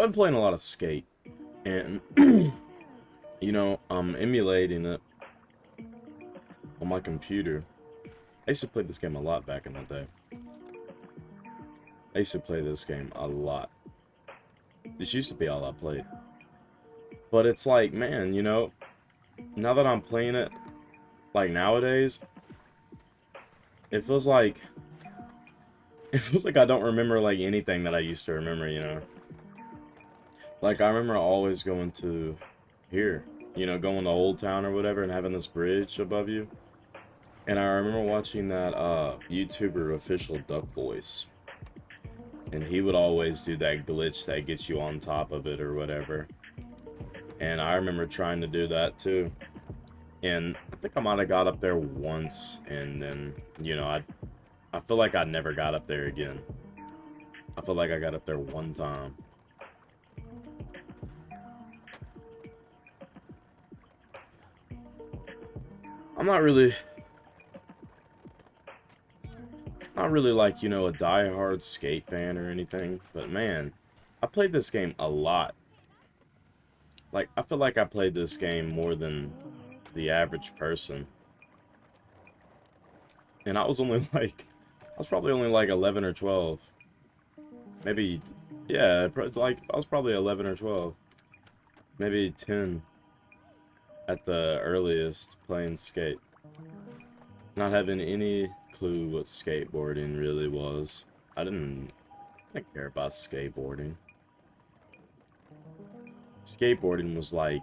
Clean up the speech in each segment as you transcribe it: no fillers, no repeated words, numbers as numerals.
I've been playing a lot of Skate, and you know, I'm emulating it on my computer. I used to play this game a lot back in the day. I used to play this game a lot. This used to be all I played. But it's like, man, you know, now that I'm playing it, like nowadays, it feels like I don't remember like anything that I used to remember, you know. Like I remember always going to here, you know, going to Old Town or whatever and having this bridge above you. And I remember watching that YouTuber official Duck Voice. And he would always do that glitch that gets you on top of it or whatever. And I remember trying to do that too. And I think I might have got up there once, and then, you know, I feel like I never got up there again. I feel like I got up there one time. I'm not really like, you know, a die-hard Skate fan or anything, but man, I played this game a lot. Like, I feel like I played this game more than the average person. And I was only like, I was probably only like 11 or 12. Maybe, yeah, like, I was probably 11 or 12. Maybe 10 at the earliest playing Skate. Not having any clue what skateboarding really was. I didn't care about skateboarding. Skateboarding was like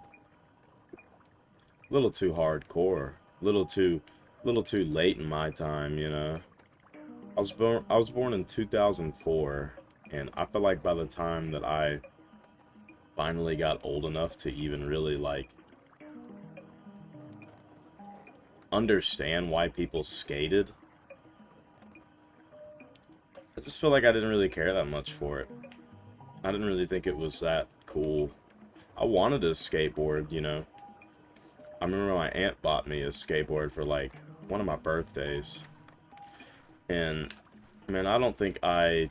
a little too hardcore, little too late in my time, you know. I was born in 2004, and I feel like by the time that I finally got old enough to even really like understand why people skated, I just feel like I didn't really care that much for it. I didn't really think it was that cool. I wanted a skateboard, you know. I remember my aunt bought me a skateboard for like one of my birthdays. And man, I don't think I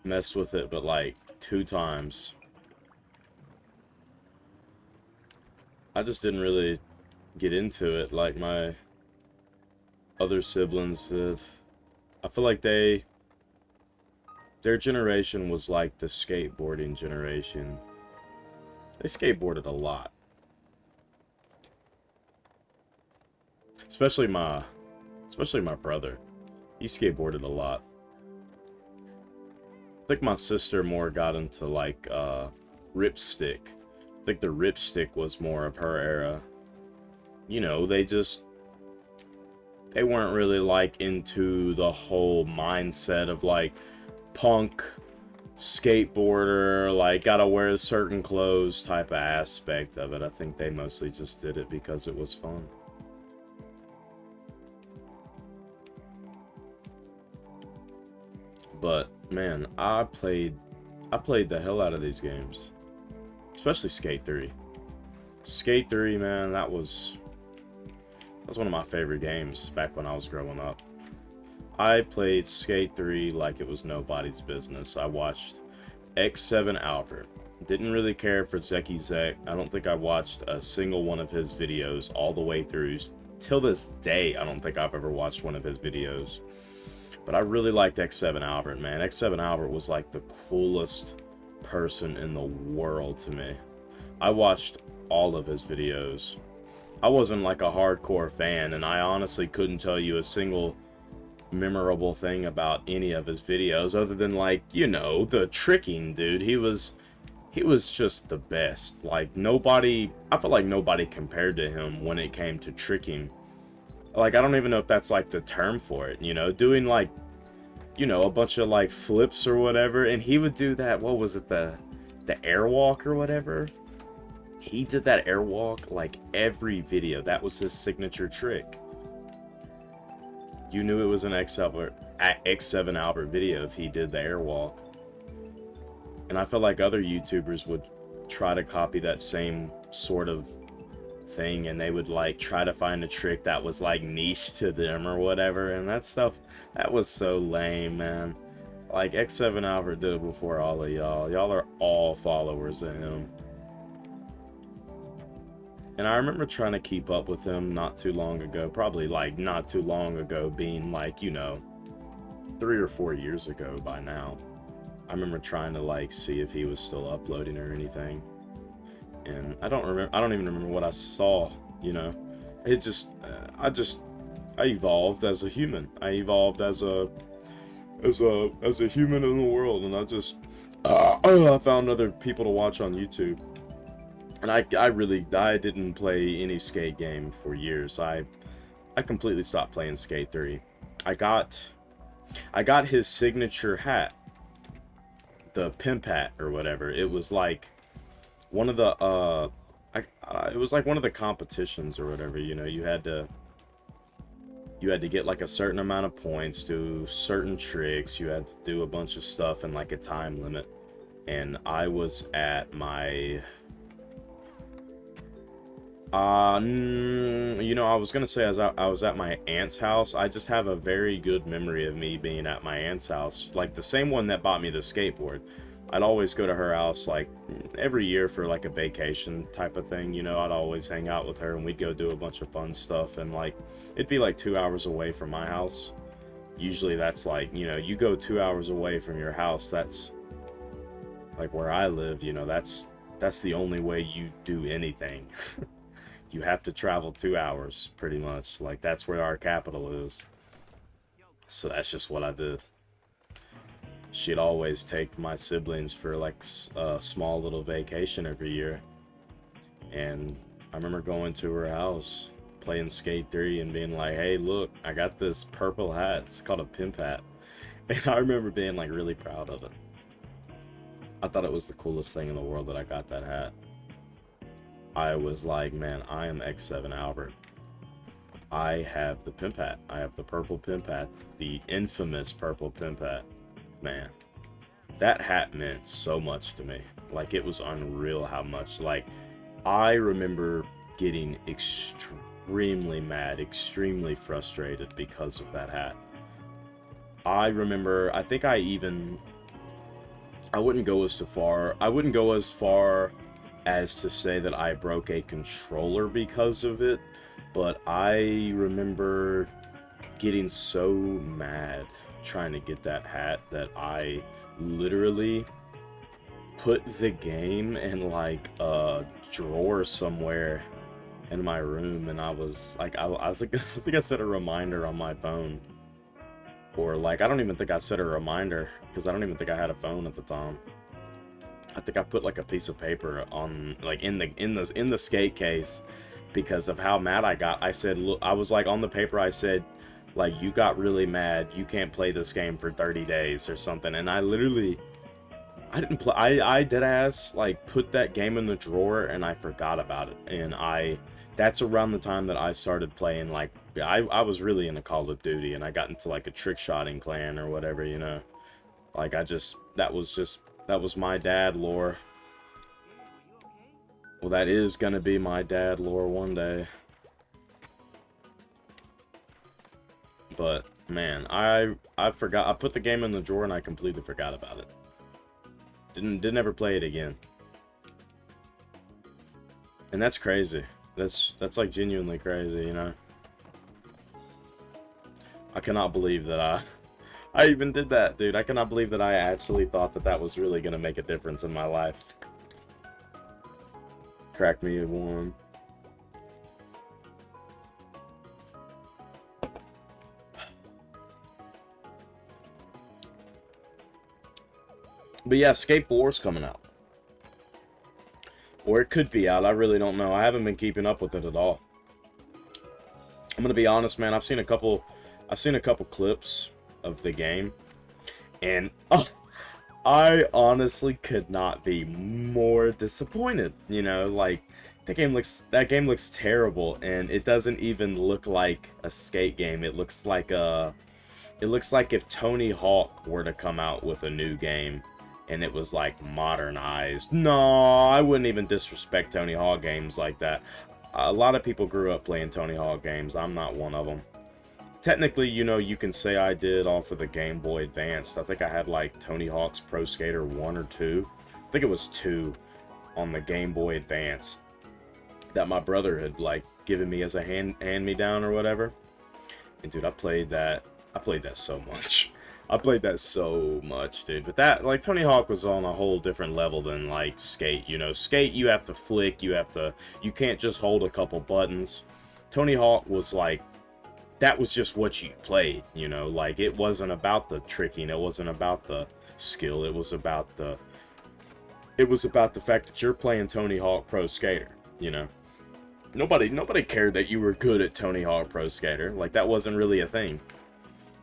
messed with it but like 2 times. I just didn't really get into it like my other siblings did. I feel like their generation was like the skateboarding generation. They skateboarded a lot. Especially my brother. He skateboarded a lot. I think my sister more got into like ripstick. I think the ripstick was more of her era. You know, they weren't really like into the whole mindset of like punk skateboarder, like gotta wear certain clothes type of aspect of it. I think they mostly just did it because it was fun. But man, I played the hell out of these games, especially Skate 3. Skate 3, man, that was one of my favorite games back when I was growing up. I played Skate 3 like it was nobody's business. I watched X7 Albert. Didn't really care for Zeki Zek. I don't think I watched a single one of his videos all the way through. Till this day, I don't think I've ever watched one of his videos. But I really liked X7 Albert, man. X7 Albert was like the coolest person in the world to me. I watched all of his videos. I wasn't like a hardcore fan, and I honestly couldn't tell you a single memorable thing about any of his videos other than like, you know, the tricking, dude. He was just the best. Like I feel like nobody compared to him when it came to tricking. Like, I don't even know if that's like the term for it, you know, doing like, you know, a bunch of like flips or whatever, and he would do that, what was it, the airwalk or whatever? He did that airwalk like every video. That was his signature trick. You knew it was an X7 Albert video if he did the airwalk. And I feel like other YouTubers would try to copy that same sort of thing, and they would like try to find a trick that was like niche to them or whatever, and that stuff, that was so lame, man. Like, X7 Albert did it before all of y'all. Y'all are all followers of him. And I remember trying to keep up with him not too long ago. Probably, like, not too long ago being, like, you know, 3 or 4 years ago by now. I remember trying to, like, see if he was still uploading or anything. And I don't even remember what I saw, you know. It just, I evolved as a human. I evolved as a human in the world, and I found other people to watch on YouTube. And I didn't play any Skate game for years. I completely stopped playing Skate 3. I got his signature hat, the pimp hat or whatever. It was like one of the it was like one of the competitions or whatever, you know. You had to get like a certain amount of points, do certain tricks, you had to do a bunch of stuff in like a time limit. And I was at my you know, I was gonna say I was at my aunt's house. I just have a very good memory of me being at my aunt's house, like the same one that bought me the skateboard. I'd always go to her house like every year for like a vacation type of thing, you know. I'd always hang out with her and we'd go do a bunch of fun stuff, and like it'd be like 2 hours away from my house. Usually that's like, you know, you go 2 hours away from your house, that's like where I live, you know, that's the only way you do anything. You have to travel 2 hours pretty much, like that's where our capital is. So that's just what I did. She'd always take my siblings for like a small little vacation every year. And I remember going to her house, playing Skate 3 and being like, hey, look, I got this purple hat. It's called a pimp hat. And I remember being like really proud of it. I thought it was the coolest thing in the world that I got that hat. I was like, man, I am X7 Albert. I have the pimp hat. I have the purple pimp hat. The infamous purple pimp hat. Man, that hat meant so much to me. Like, it was unreal how much. Like, I remember getting extremely mad, extremely frustrated because of that hat. I remember, I think I wouldn't go as far as to say that I broke a controller because of it, but I remember getting so mad trying to get that hat that I literally put the game in like a drawer somewhere in my room, and I was like, I think I set a reminder on my phone, or like I don't even think I set a reminder because I don't even think I had a phone at the time. I think I put like a piece of paper on like in the skate case because of how mad I got. I said, look, I was like on the paper, I said, like, you got really mad, you can't play this game for 30 days or something. And I didn't play. I dead ass like put that game in the drawer and I forgot about it. And that's around the time that I started playing, like, I was really into Call of Duty, and I got into like a trick shotting clan or whatever, you know. Like, that was my dad lore. Well, that is gonna be my dad lore one day. But man, I forgot. I put the game in the drawer and I completely forgot about it. Didn't ever play it again. And that's crazy. That's like genuinely crazy, you know. I cannot believe that I even did that, dude. I cannot believe that I actually thought that that was really gonna make a difference in my life. Crack me a one. But yeah, Skate 4's coming out. Or it could be out, I really don't know. I haven't been keeping up with it at all. I'm gonna be honest, man, I've seen a couple clips of the game, and I honestly could not be more disappointed. You know, like that game looks terrible, and it doesn't even look like a skate game. It looks like if Tony Hawk were to come out with a new game and it was like modernized. No, I wouldn't even disrespect Tony Hawk games like that. A lot of people grew up playing Tony Hawk games. I'm not one of them. technically, you know, you can say I did off of the Game Boy Advanced. I think I had like Tony Hawk's Pro Skater 1 or 2. I think it was 2 on the Game Boy Advance that my brother had like given me as a hand-me-down or whatever. And dude, I played that so much. I played that so much, dude. But that, like, Tony Hawk was on a whole different level than, like, Skate. You know, Skate, you have to flick, you can't just hold a couple buttons. Tony Hawk was, like, that was just what you played, you know? Like, it wasn't about the tricking, it wasn't about the skill, it was about the fact that you're playing Tony Hawk Pro Skater, you know? Nobody cared that you were good at Tony Hawk Pro Skater. Like, that wasn't really a thing.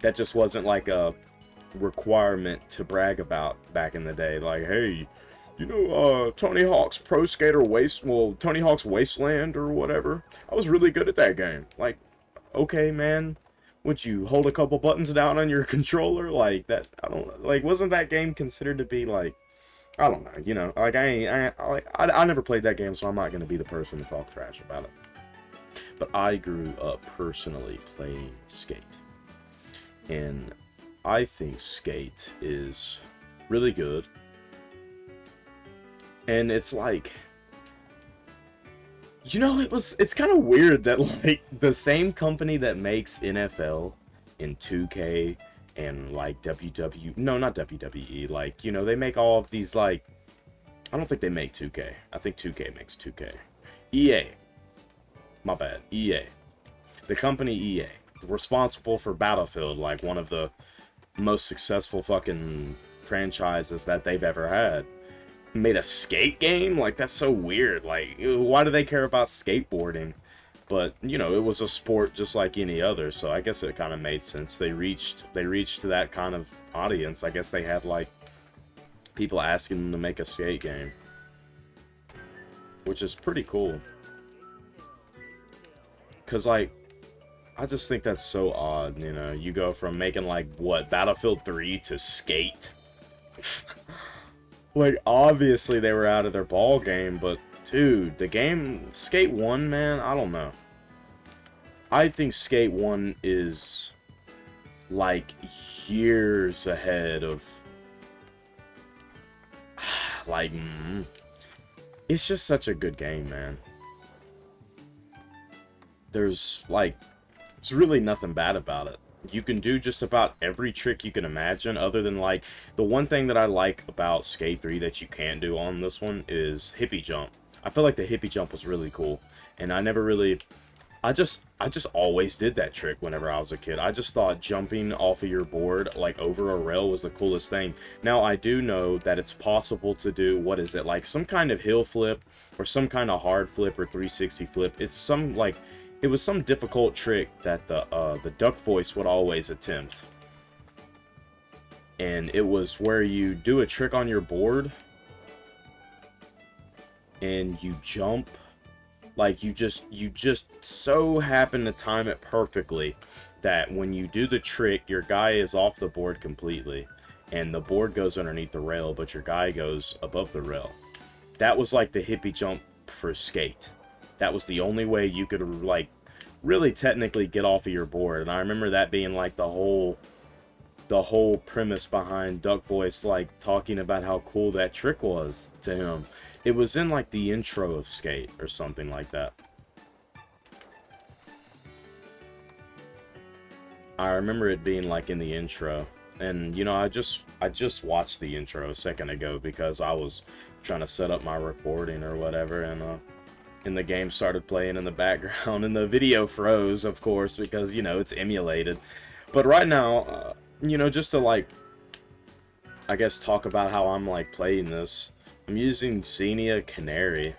That just wasn't, like, a requirement to brag about back in the day. Like, hey, you know, Tony Hawk's Tony Hawk's Wasteland or whatever, I was really good at that game. Like, okay, man, would you hold a couple buttons down on your controller? Like, that, I don't, like, wasn't that game considered to be, like, I don't know, you know, like, I never played that game, so I'm not going to be the person to talk trash about it. But I grew up personally playing Skate. And I think Skate is really good. And it's like, you know, it's kind of weird that, like, the same company that makes NFL and 2K and, like, no, not WWE, like, you know, they make all of these, like, I don't think they make 2K. I think 2K makes 2K. EA. My bad. EA. The company EA. Responsible for Battlefield, like, one of the most successful fucking franchises that they've ever had, made a skate game? Like, that's so weird. Like, why do they care about skateboarding? But, you know, it was a sport just like any other, so I guess it kind of made sense. They reached to that kind of audience. I guess they had, like, people asking them to make a skate game, which is pretty cool. Because, like, I just think that's so odd, you know? You go from making, like, what, Battlefield 3 to Skate? Like, obviously they were out of their ball game, but, dude, the game, Skate 1, man, I don't know. I think Skate 1 is, like, years ahead of, like, it's just such a good game, man. There's really nothing bad about it. You can do just about every trick you can imagine, other than, like, the one thing that I like about Skate 3 that you can't do on this one is hippie jump. I feel like the hippie jump was really cool, and I never really, I just always did that trick whenever I was a kid. I just thought jumping off of your board, like, over a rail was the coolest thing. Now, I do know that it's possible to do, what is it, like, some kind of hill flip, or some kind of hard flip, or 360 flip. It's some, like, it was some difficult trick that the Duck Voice would always attempt. And it was where you do a trick on your board, and you jump, like, you just so happen to time it perfectly that when you do the trick, your guy is off the board completely, and the board goes underneath the rail, but your guy goes above the rail. That was like the hippie jump for Skate. That was the only way you could, like, really technically get off of your board. And I remember that being, like, the whole premise behind Duck Voice, like, talking about how cool that trick was to him. It was in, like, the intro of Skate or something like that. I remember it being, like, in the intro. And, you know, I just watched the intro a second ago because I was trying to set up my recording or whatever, and the game started playing in the background, and the video froze, of course, because, you know, it's emulated. But right now, you know, just to, like, I guess talk about how I'm, like, playing this, I'm using Xenia Canary.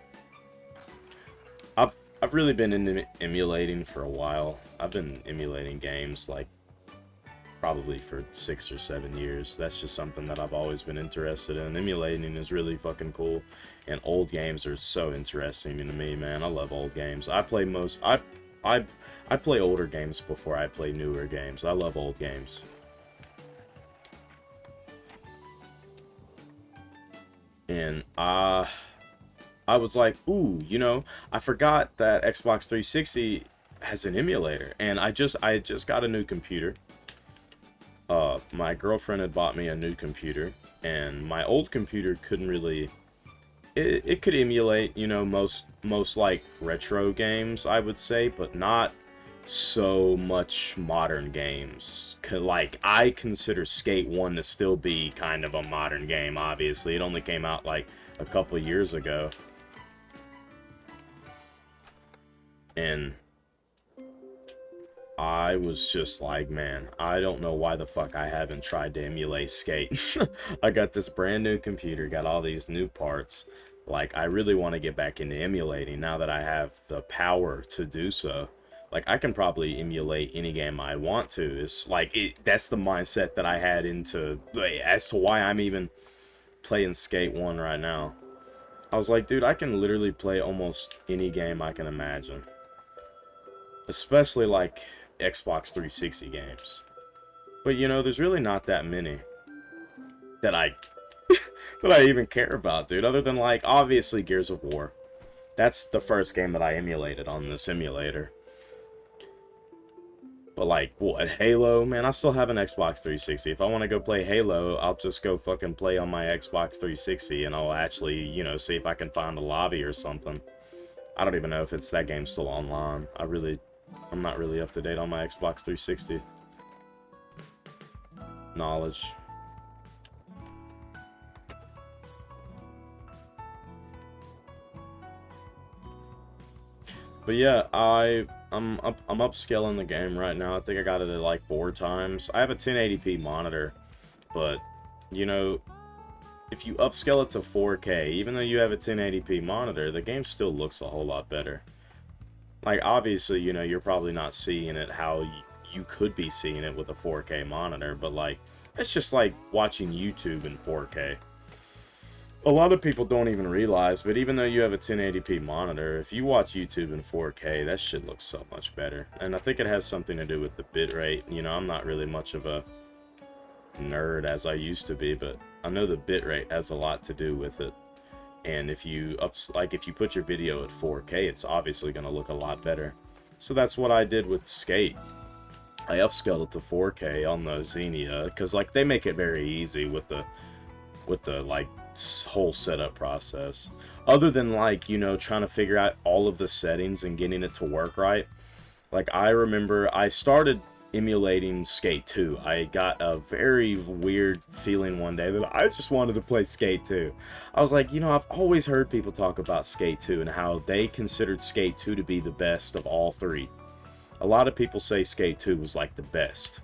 I've really been emulating for a while. I've been emulating games, like, probably for 6 or 7 years. That's just something that I've always been interested in. Emulating is really fucking cool, and old games are so interesting to me, man. I love old games. I play older games before I play newer games. I love old games. And I was like, ooh, you know, I forgot that Xbox 360 as an emulator. And I just got a new computer. My girlfriend had bought me a new computer, and my old computer couldn't really. It could emulate, you know, most like retro games, I would say, but not so much modern games. Like, I consider Skate 1 to still be kind of a modern game, obviously. It only came out like a couple years ago. And I was just like, man, I don't know why the fuck I haven't tried to emulate Skate. I got this brand new computer, got all these new parts. Like, I really want to get back into emulating now that I have the power to do so. Like, I can probably emulate any game I want to. It's like, that's the mindset that I had into, like, as to why I'm even playing Skate 1 right now. I was like, dude, I can literally play almost any game I can imagine. Especially, like, Xbox 360 games. But, you know, there's really not that many that I that I even care about, dude. Other than, like, obviously Gears of War. That's the first game that I emulated on this emulator. But, like, what, Halo? Man, I still have an Xbox 360. If I want to go play Halo, I'll just go fucking play on my Xbox 360, and I'll actually, you know, see if I can find a lobby or something. I don't even know if that game's still online. I'm not really up to date on my Xbox 360 knowledge. But yeah, I'm upscaling the game right now. I think I got it at like 4 times. I have a 1080p monitor, but you know, if you upscale it to 4K, even though you have a 1080p monitor, the game still looks a whole lot better. Like, obviously, you know, you're probably not seeing it how you could be seeing it with a 4K monitor, but like, it's just like watching YouTube in 4K. A lot of people don't even realize, but even though you have a 1080p monitor, if you watch YouTube in 4K, that shit looks so much better. And I think it has something to do with the bitrate. You know, I'm not really much of a nerd as I used to be, but I know the bitrate has a lot to do with it. And if you if you put your video at 4K, it's obviously going to look a lot better. So that's what I did with Skate. I upscaled it to 4K on the Xenia, because like they make it very easy with the like whole setup process. Other than like, you know, trying to figure out all of the settings and getting it to work right. Like, I remember I started emulating Skate 2. I got a very weird feeling one day that I just wanted to play Skate 2. I was like, you know, I've always heard people talk about Skate 2 and how they considered Skate 2 to be the best of all 3. A lot of people say Skate 2 was like the best.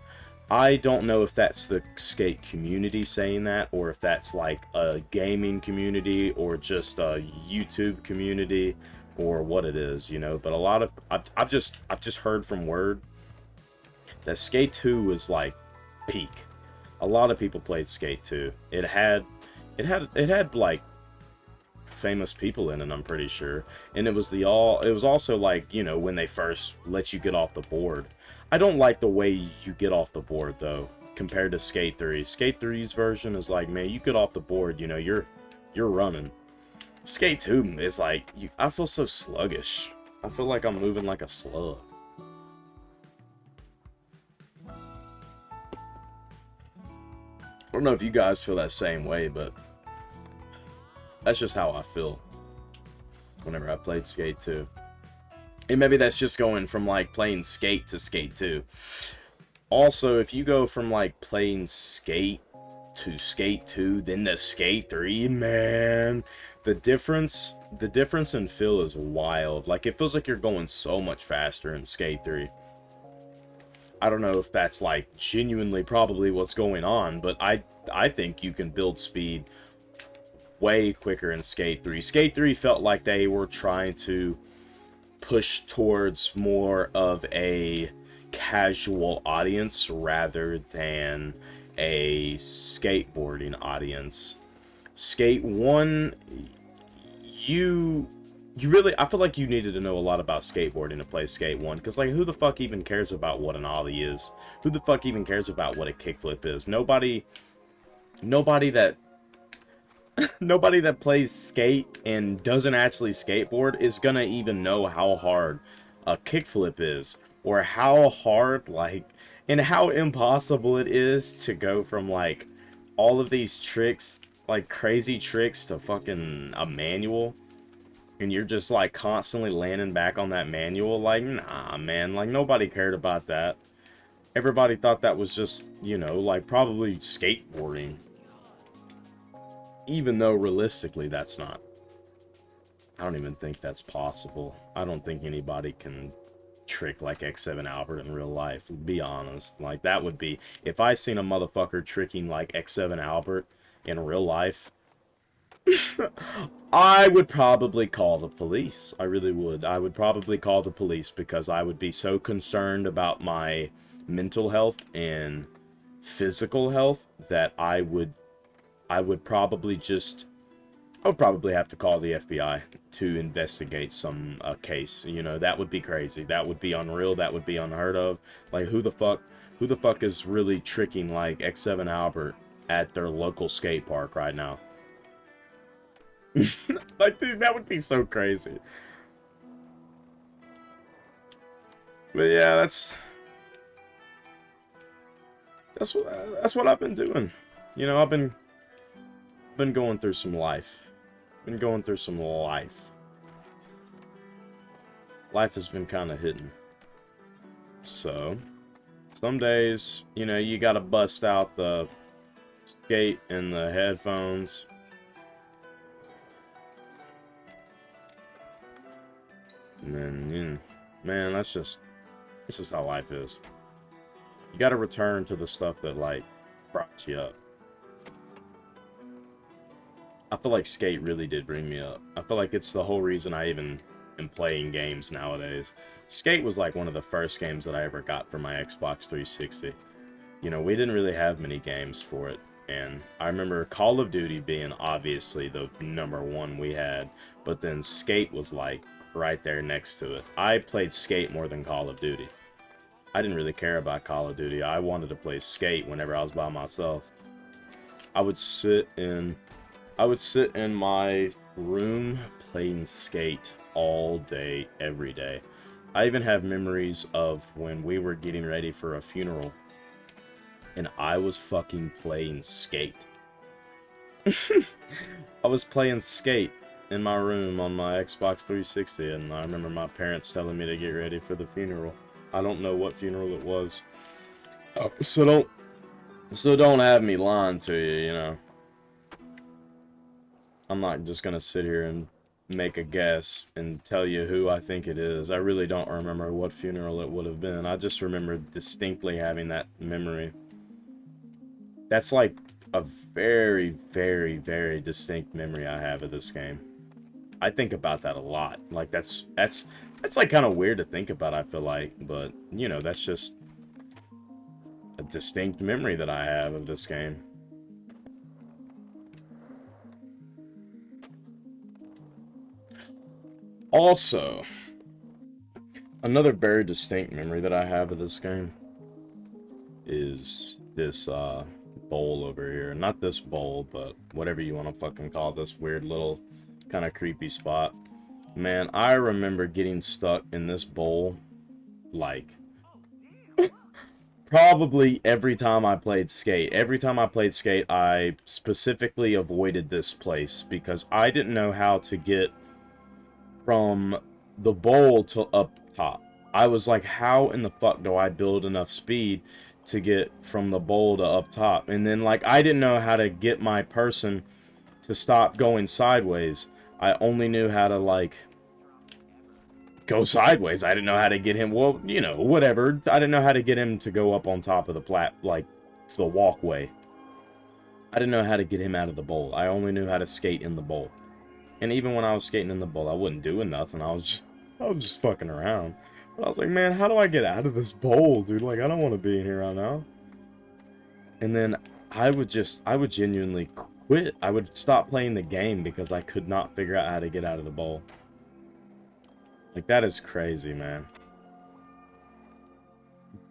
I don't know if that's the Skate community saying that, or if that's like a gaming community, or just a YouTube community, or what it is, you know. But a lot of I've just heard from word that Skate 2 was like peak. A lot of people played Skate 2. It had like famous people in it, I'm pretty sure. And it was also like, you know, when they first let you get off the board. I don't like the way you get off the board though, compared to Skate 3. Skate 3's version is like, man, you get off the board, you know, you're running. Skate 2 is like, I feel so sluggish. I feel like I'm moving like a slug. I don't know if you guys feel that same way, but that's just how I feel whenever I played Skate 2. And maybe that's just going from like playing Skate to Skate 2. Also, if you go from like playing Skate to Skate 2, then to Skate 3, man, the difference in feel is wild. Like, it feels like you're going so much faster in Skate 3. I don't know if that's like genuinely probably what's going on, but I think you can build speed way quicker in Skate 3. Skate 3 felt like they were trying to push towards more of a casual audience rather than a skateboarding audience. Skate 1, I feel like you needed to know a lot about skateboarding to play Skate 1, because like, who the fuck even cares about what an ollie is? Who the fuck even cares about what a kickflip is? Nobody that nobody that plays Skate and doesn't actually skateboard is gonna even know how hard a kickflip is, or how hard, like, and how impossible it is to go from, like, all of these tricks, like, crazy tricks to fucking a manual, and you're just, like, constantly landing back on that manual. Like, nah, man, like, nobody cared about that. Everybody thought that was just, you know, like, probably skateboarding. Even though, realistically, that's not. I don't even think that's possible. I don't think anybody can trick like X7 Albert in real life. Be honest. Like, that would be... If I seen a motherfucker tricking like X7 Albert in real life, I would probably call the police. I really would. I would probably call the police because I would be so concerned about my mental health and physical health that I would probably just... I would probably have to call the FBI to investigate some case. You know, that would be crazy. That would be unreal. That would be unheard of. Like, who the fuck is really tricking like X7 Albert at their local skate park right now? Like, dude, that would be so crazy. But yeah, that's what I've been doing. You know, I've been going through some life. Been going through some life. Life has been kind of hitting. So, some days, you know, you gotta bust out the skate and the headphones. And then, you know, man, that's just how life is. You gotta return to the stuff that, like, brought you up. I feel like skate really did bring me up. I feel like it's the whole reason I even am playing games nowadays. Skate was like one of the first games that I ever got for my Xbox 360. You know, we didn't really have many games for it. And I remember Call of Duty being obviously the #1 we had. But then Skate was like right there next to it. I played Skate more than Call of Duty. I didn't really care about Call of Duty. I wanted to play Skate whenever I was by myself. I would sit in my room playing Skate all day, every day. I even have memories of when we were getting ready for a funeral, and I was fucking playing Skate. I was playing Skate in my room on my Xbox 360, and I remember my parents telling me to get ready for the funeral. I don't know what funeral it was. So don't have me lying to you, you know. I'm not just gonna sit here and make a guess and tell you who I think it is. I really don't remember what funeral it would have been. I just remember distinctly having that memory. That's like a very, very, very distinct memory I have of this game. I think about that a lot. Like, that's like kind of weird to think about, I feel like. But, you know, that's just a distinct memory that I have of this game. Also, another very distinct memory that I have of this game is this bowl over here. Not this bowl, but whatever you want to fucking call this weird little kind of creepy spot. Man, I remember getting stuck in this bowl like probably every time I played Skate. Every time I played Skate, I specifically avoided this place because I didn't know how to get from the bowl to up top. I was like, how in the fuck do I build enough speed to get from the bowl to up top? And then, like, I didn't know how to get my person to stop going sideways. I only knew how to, like, go sideways. I didn't know how to get him, well, you know, whatever. I didn't know how to get him to go up on top of the like, to the walkway. I didn't know how to get him out of the bowl. I only knew how to skate in the bowl. And even when I was skating in the bowl, I wasn't doing nothing. I was just fucking around. But I was like, man, how do I get out of this bowl, dude? Like, I don't want to be in here right now. And then I would genuinely quit. I would stop playing the game because I could not figure out how to get out of the bowl. Like, that is crazy, man.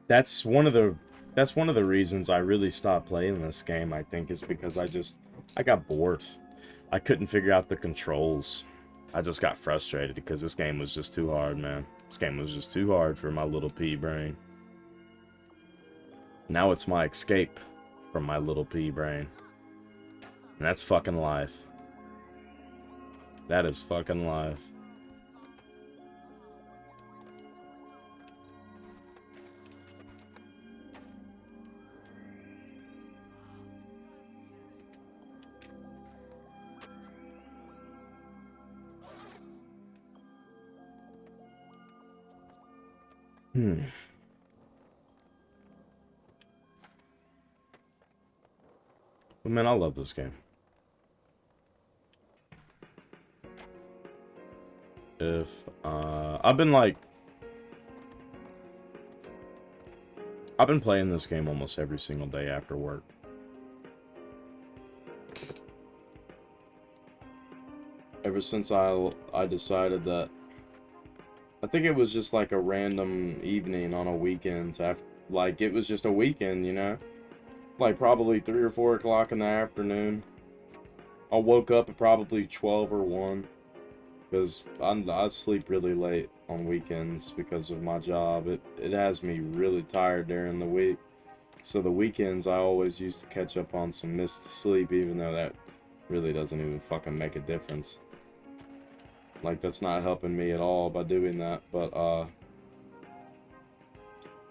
That's one of the reasons I really stopped playing this game, I think, is because I got bored. I couldn't figure out the controls. I just got frustrated because this game was just too hard, man. This game was just too hard for my little pea brain. Now it's my escape from my little pea brain. And that's fucking life. That is fucking life. But man, I love this game. If, I've been playing this game almost every single day after work. Ever since I decided that, I think it was just like a random evening on a weekend, like it was just a weekend, you know? Like probably 3 or 4 o'clock in the afternoon. I woke up at probably 12 or 1. Because I sleep really late on weekends because of my job. It has me really tired during the week. So the weekends I always used to catch up on some missed sleep, even though that really doesn't even fucking make a difference. Like, that's not helping me at all by doing that. But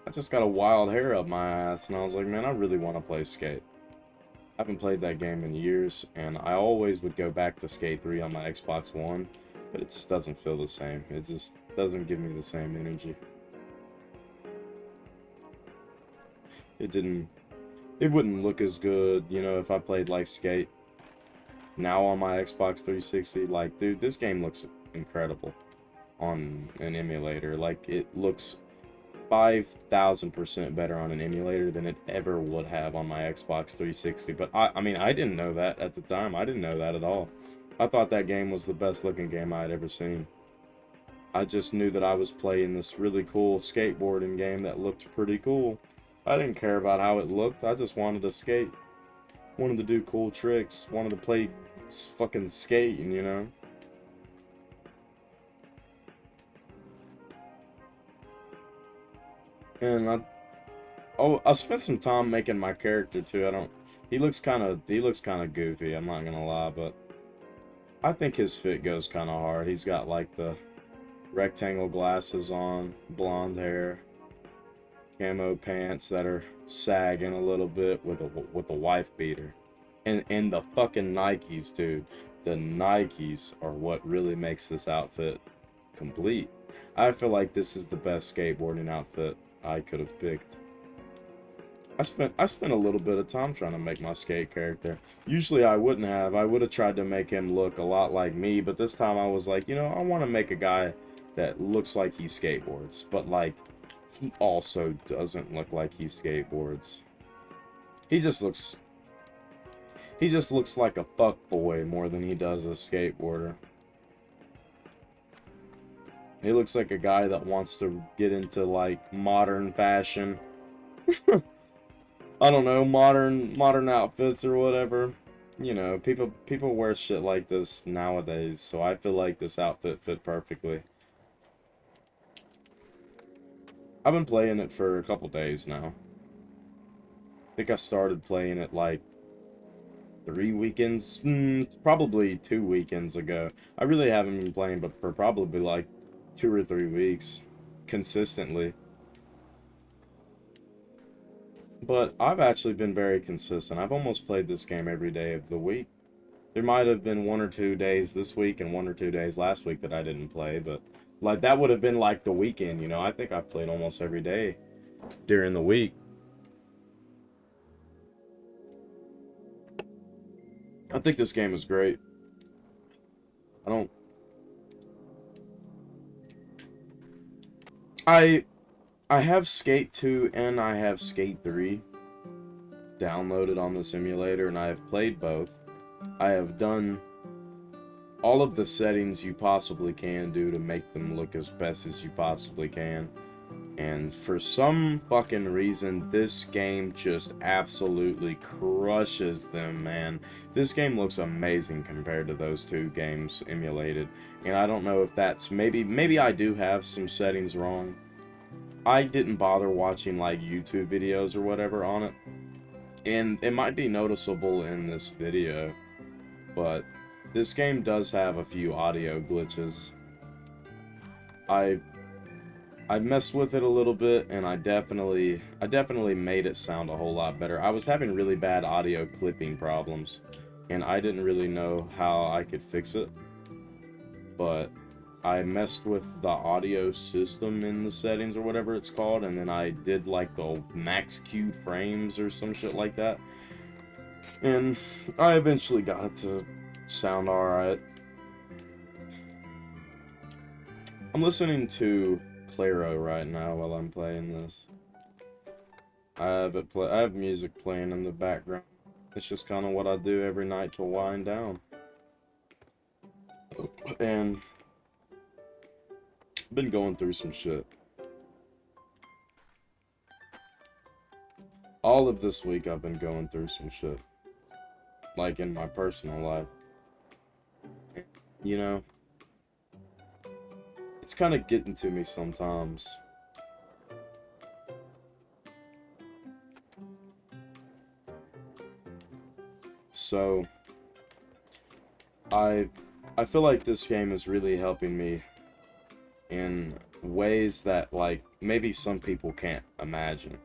I just got a wild hair up my ass, and I was like, man, I really want to play Skate. I haven't played that game in years, and I always would go back to Skate 3 on my Xbox One. But it just doesn't feel the same. It just doesn't give me the same energy. It wouldn't look as good, you know, if I played like Skate. Now on my Xbox 360, like, dude, this game looks incredible on an emulator. Like, it looks 5,000% better on an emulator than it ever would have on my Xbox 360. But I mean, I didn't know that at the time. I didn't know that at all. I thought that game was the best looking game I had ever seen. I just knew that I was playing this really cool skateboarding game that looked pretty cool. I didn't care about how it looked. I just wanted to skate. Wanted to do cool tricks. Wanted to play fucking skating, you know? And I spent some time making my character too. He looks kind of goofy, I'm not gonna lie, but I think his fit goes kind of hard. He's got like the rectangle glasses on, blonde hair, camo pants that are sagging a little bit with a wife beater, and the fucking Nikes, dude. The Nikes are what really makes this outfit complete. I feel like this is the best skateboarding outfit I could have picked. I spent a little bit of time trying to make my skate character. Usually I wouldn't have. I would have tried to make him look a lot like me, but this time I was like, you know, I want to make a guy that looks like he skateboards, but like he also doesn't look like he skateboards. He just looks like a fuckboy more than he does a skateboarder. He looks like a guy that wants to get into like modern fashion. I don't know, modern outfits or whatever. You know, people wear shit like this nowadays, so I feel like this outfit fit perfectly. I've been playing it for a couple days now. I think I started playing it like 3 weekends, probably 2 weekends ago. I really haven't been playing but for probably like 2 or 3 weeks consistently. But I've actually been very consistent. I've almost played this game every day of the week. There might have been 1 or 2 days this week and 1 or 2 days last week that I didn't play, but like that would have been like the weekend, you know. I think I've played almost every day during the week. I think this game is great. I have Skate 2 and I have Skate 3 downloaded on the simulator, and I have played both. I have done all of the settings you possibly can do to make them look as best as you possibly can. And for some fucking reason, this game just absolutely crushes them, man. This game looks amazing compared to those two games emulated. And I don't know if that's maybe I do have some settings wrong. I didn't bother watching like YouTube videos or whatever on it. And it might be noticeable in this video, but this game does have a few audio glitches. I messed with it a little bit, and I definitely made it sound a whole lot better. I was having really bad audio clipping problems, and I didn't really know how I could fix it. But I messed with the audio system in the settings or whatever it's called, and then I did like the max queued frames or some shit like that. And I eventually got it to sound alright. I'm listening to Claro right now while I'm playing this. I have music playing in the background. It's just kind of what I do every night to wind down. And I've been going through some shit. All of this week I've been going through some shit. Like in my personal life. You know, it's kind of getting to me sometimes. So, I feel like this game is really helping me in ways that, like, maybe some people can't imagine.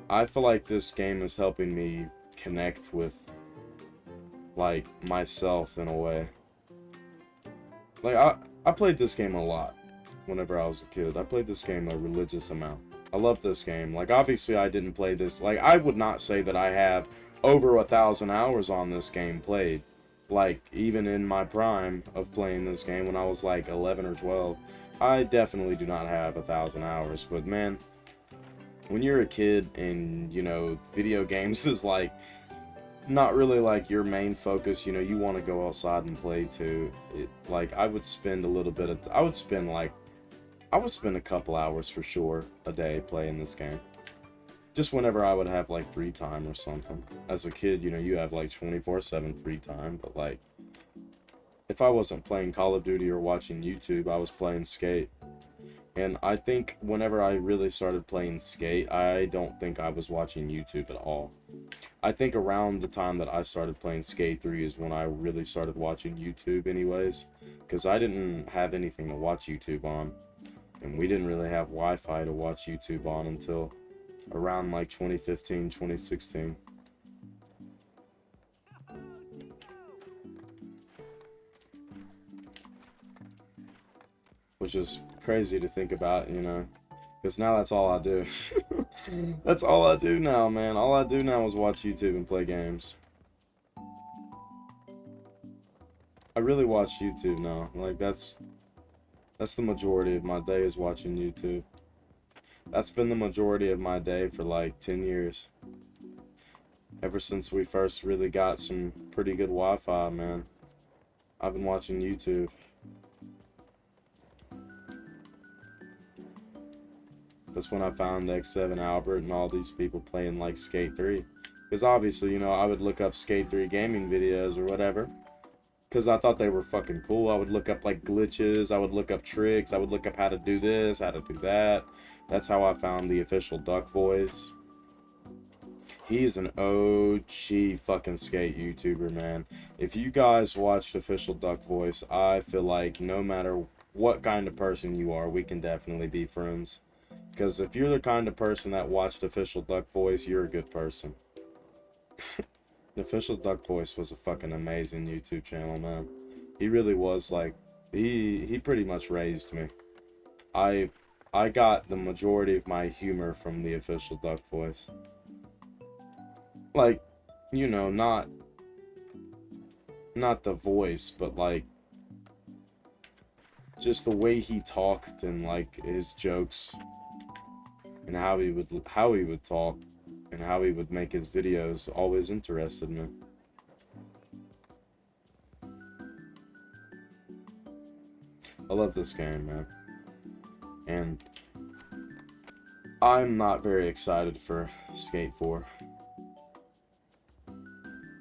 I feel like this game is helping me connect with, like, myself in a way. Like, I played this game a lot whenever I was a kid. I played this game a religious amount. I love this game. Like, obviously I didn't play this. Like, I would not say that I have over 1,000 hours on this game played. Like, even in my prime of playing this game when I was like 11 or 12, I definitely do not have 1,000 hours. But man, when you're a kid and, you know, video games is like not really like your main focus, you know, you want to go outside and play too. Like, I would spend a little bit of, I would spend a couple hours for sure a day playing this game. Just whenever I would have like free time or something. As a kid, you know, you have like 24/7 free time, but like, if I wasn't playing Call of Duty or watching YouTube, I was playing Skate. And I think whenever I really started playing Skate, I don't think I was watching YouTube at all. I think around the time that I started playing Skate 3 is when I really started watching YouTube anyways. Because I didn't have anything to watch YouTube on. And we didn't really have Wi-Fi to watch YouTube on until around like 2015, 2016. Which is crazy to think about, you know, because now that's all I do. That's all I do now, man. All I do now is watch YouTube and play games. I really watch YouTube now. Like, that's the majority of my day is watching YouTube. That's been the majority of my day for like 10 years. Ever since we first really got some pretty good Wi-Fi, man. I've been watching YouTube. That's when I found X7 Albert and all these people playing like Skate 3. Because obviously, you know, I would look up Skate 3 gaming videos or whatever. Because I thought they were fucking cool. I would look up like glitches, I would look up tricks, I would look up how to do this, how to do that. That's how I found the official Duck Voice. He's an OG fucking skate YouTuber, man. If you guys watched official Duck Voice, I feel like no matter what kind of person you are, we can definitely be friends. Because if you're the kind of person that watched official Duck Voice, you're a good person. The official Duck Voice was a fucking amazing YouTube channel, man. He really was, like, he pretty much raised me. I got the majority of my humor from the official Duck Voice. Like, you know, not the voice, but like just the way he talked and like his jokes and how he would talk and how he would make his videos always interested me. I love this game, man. And I'm not very excited for Skate 4.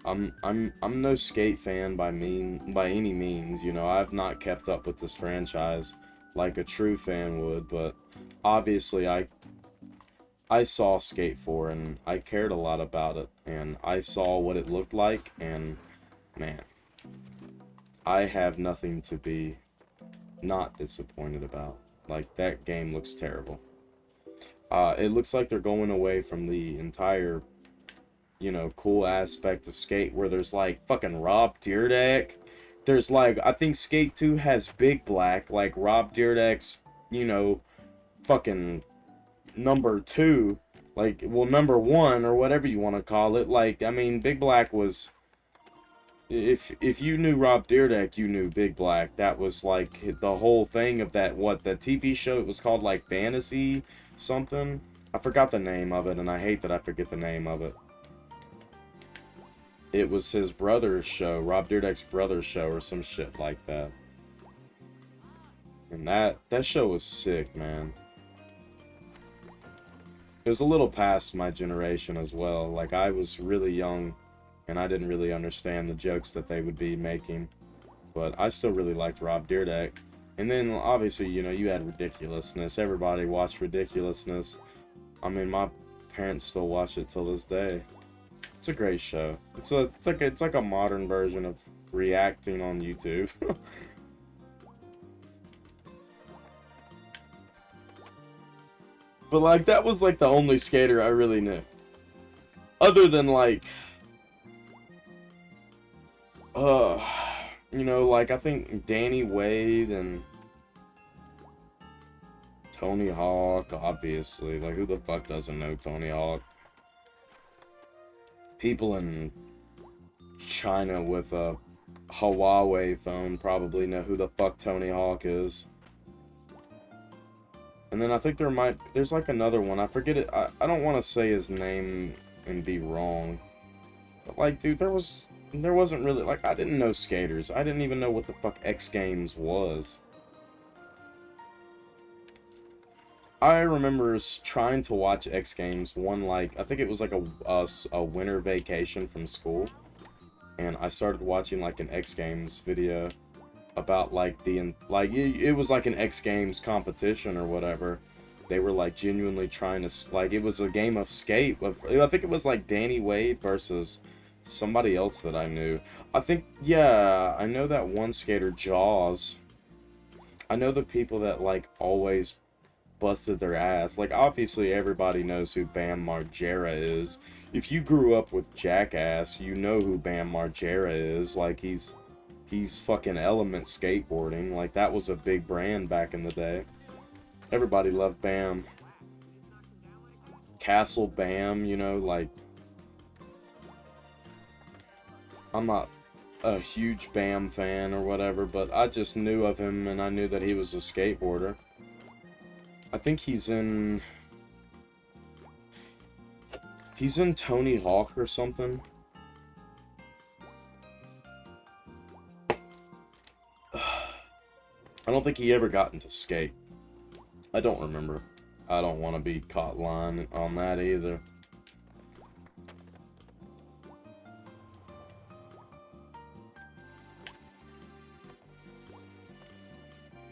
I'm no Skate fan by any means, you know. I've not kept up with this franchise like a true fan would, but obviously I saw Skate 4 and I cared a lot about it, and I saw what it looked like, and man, I have nothing to be not disappointed about. Like, that game looks terrible. It looks like they're going away from the entire, you know, cool aspect of Skate, where there's like fucking Rob Dyrdek. There's like, I think Skate 2 has Big Black, like Rob Dyrdek's, you know, fucking number 2, like, well, number 1 or whatever you want to call it. Like, I mean, Big Black was, if you knew Rob Dyrdek, you knew Big Black. That was like the whole thing of that, what, the TV show, it was called like Fantasy something. I forgot the name of it, and I hate that I forget the name of it. It was his brother's show, Rob Dyrdek's brother's show, or some shit like that. And that show was sick, man. It was a little past my generation as well. Like, I was really young, and I didn't really understand the jokes that they would be making. But I still really liked Rob Dyrdek. And then, obviously, you know, you had Ridiculousness. Everybody watched Ridiculousness. I mean, my parents still watch it till this day. It's a great show. It's like a modern version of reacting on YouTube. But like, that was like the only skater I really knew. Other than like, you know, like, I think Danny Wade and Tony Hawk, obviously. Like, who the fuck doesn't know Tony Hawk? People in China with a Huawei phone probably know who the fuck Tony Hawk is. And then I think there's like another one. I forget it. I don't want to say his name and be wrong. But like, dude, there wasn't really, like, I didn't know skaters. I didn't even know what the fuck X Games was. I remember trying to watch X Games one, like, I think it was like a winter vacation from school. And I started watching like an X Games video about like it was like an X Games competition or whatever. They were like genuinely trying to, like, it was a game of skate. I think it was like Danny Wade versus somebody else that I knew. I think, yeah, I know that one skater, Jaws. I know the people that like always busted their ass. Like, obviously everybody knows who Bam Margera is. If you grew up with Jackass, you know who Bam Margera is. Like, he's fucking Element skateboarding. Like, that was a big brand back in the day. Everybody loved Bam. Castle Bam, you know, like, I'm not a huge Bam fan or whatever, but I just knew of him and I knew that he was a skateboarder. I think he's in Tony Hawk or something. I don't think he ever got into skate. I don't remember. I don't want to be caught lying on that either.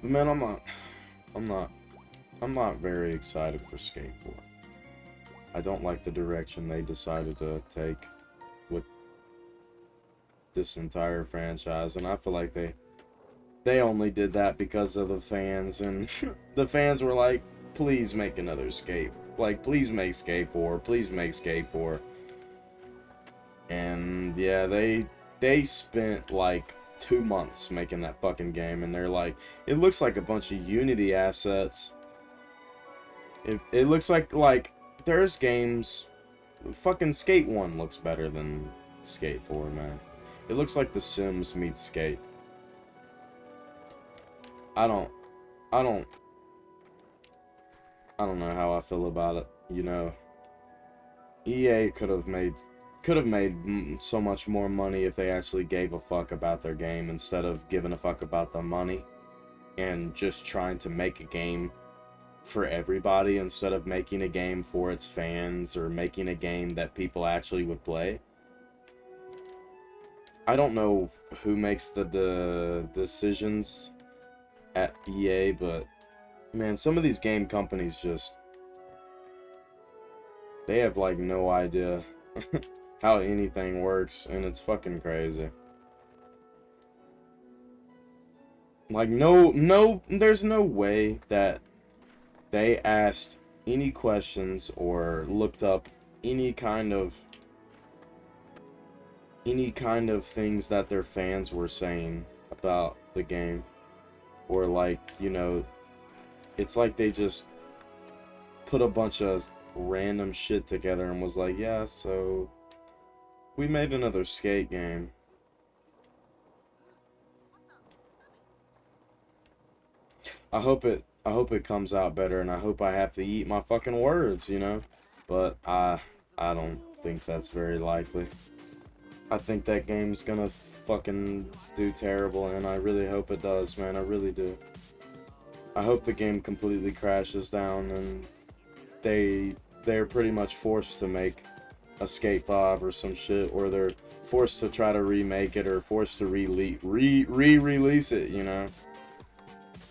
But man, I'm not very excited for Skate 4. I don't like the direction they decided to take with this entire franchise, and I feel like they only did that because of the fans, and the fans were like, please make another Skate. Like, please make Skate 4. Please make Skate 4. And yeah, they spent like 2 months making that fucking game, and they're like, it looks like a bunch of Unity assets. It looks like there's games, fucking Skate 1 looks better than Skate 4, man. It looks like The Sims meets Skate. I don't know how I feel about it, you know. EA could have made so much more money if they actually gave a fuck about their game instead of giving a fuck about the money and just trying to make a game for everybody instead of making a game for its fans or making a game that people actually would play. I don't know who makes the decisions at EA, but man, some of these game companies just, they have like no idea how anything works, and it's fucking crazy. Like, there's no way that they asked any questions or looked up any kind of things that their fans were saying about the game. Or like, you know, it's like they just put a bunch of random shit together and was like, yeah, so we made another skate game. I hope it comes out better, and I hope I have to eat my fucking words, you know? But I don't think that's very likely. I think that game's gonna fucking do terrible, and I really hope it does, man. I really do. I hope the game completely crashes down and they're pretty much forced to make a Skate 5 or some shit, or they're forced to try to remake it, or forced to re-release it, you know?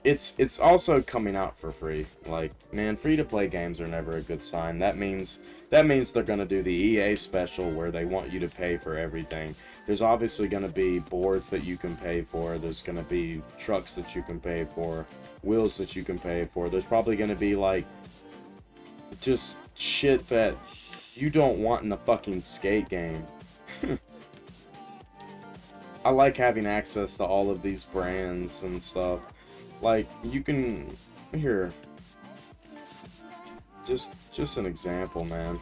It's also coming out for free. Like, man, free-to-play games are never a good sign. That means they're gonna do the EA special where they want you to pay for everything. There's obviously gonna be boards that you can pay for. There's gonna be trucks that you can pay for, wheels that you can pay for. There's probably gonna be like just shit that you don't want in a fucking skate game. I like having access to all of these brands and stuff. Like, you can, here, just an example, man.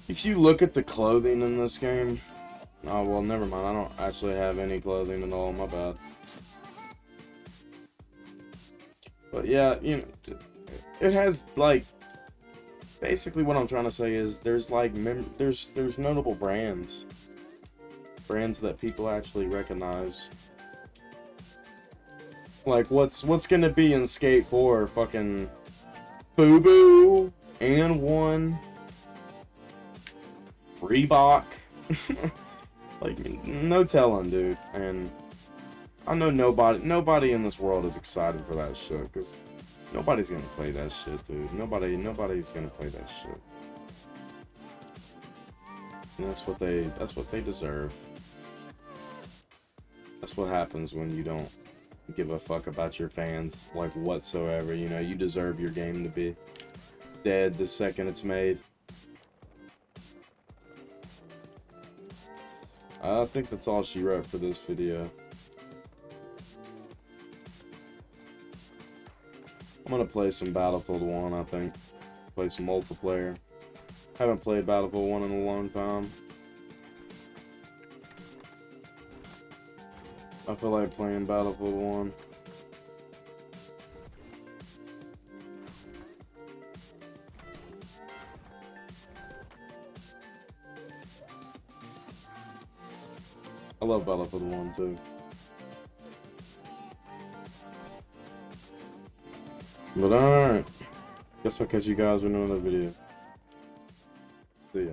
If you look at the clothing in this game, oh, well, never mind, I don't actually have any clothing at all, my bad. But yeah, you know, it has, like, basically what I'm trying to say is there's, like, there's notable brands that people actually recognize. Like, what's gonna be in Skate 4? Fucking Fubu, and Reebok. Like, no telling, dude. And I know nobody in this world is excited for that shit, because nobody's gonna play that shit, dude. Nobody's gonna play that shit. And that's what they deserve. That's what happens when you don't give a fuck about your fans, like, whatsoever. You know, you deserve your game to be dead the second it's made. I think that's all she wrote for this video. I'm gonna play some Battlefield 1, I think. Play some multiplayer. Haven't played Battlefield 1 in a long time. I feel like playing Battlefield 1. I love Battlefield 1 too. But alright. Guess I'll catch you guys in another video. See ya.